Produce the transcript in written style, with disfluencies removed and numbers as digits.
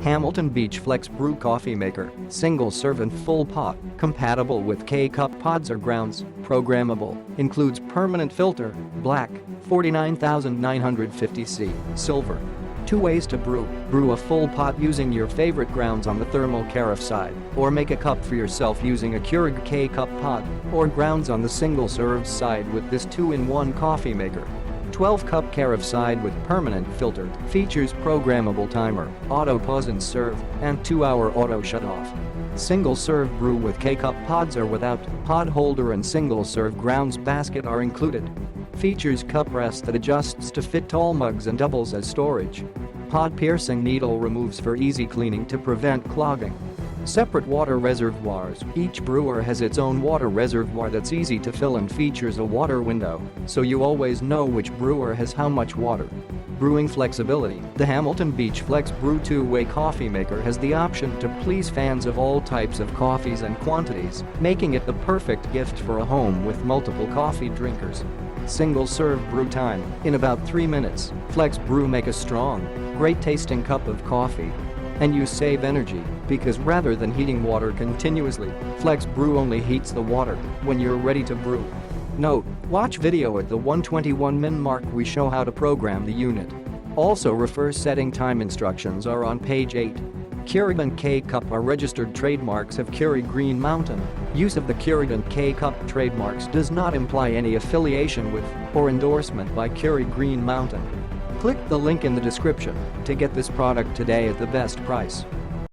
Hamilton Beach FlexBrew coffee maker, single serve and full pot, compatible with K-Cup pods or grounds, programmable, includes permanent filter, black, 49,950 C, silver. 2 ways to brew. Brew a full pot using your favorite grounds on the thermal carafe side, or make a cup for yourself using a Keurig K-Cup Pod, or grounds on the single-serve side with this 2-in-1 coffee maker. 12-cup carafe side with permanent filter, features programmable timer, auto pause and serve, and 2-hour auto shut-off. Single-serve brew with K-Cup pods or without, pod holder and single-serve grounds basket are included. Features cup rest that adjusts to fit tall mugs and doubles as storage. Pod piercing needle removes for easy cleaning to prevent clogging. Separate water reservoirs. Each brewer has its own water reservoir that's easy to fill and features a water window, so you always know which brewer has how much water. Brewing flexibility. The Hamilton Beach FlexBrew 2-way coffee maker has the option to please fans of all types of coffees and quantities, making it the perfect gift for a home with multiple coffee drinkers. Single-serve brew time. In about 3 minutes, FlexBrew make a strong, great-tasting cup of coffee. And you save energy, because rather than heating water continuously, FlexBrew only heats the water when you're ready to brew. Note: watch video at the 121-min mark. We show how to program the unit. Also refer setting time instructions are on page 8. Keurig and K-Cup are registered trademarks of Keurig Green Mountain. Use of the Keurig and K-Cup trademarks does not imply any affiliation with or endorsement by Keurig Green Mountain. Click the link in the description to get this product today at the best price.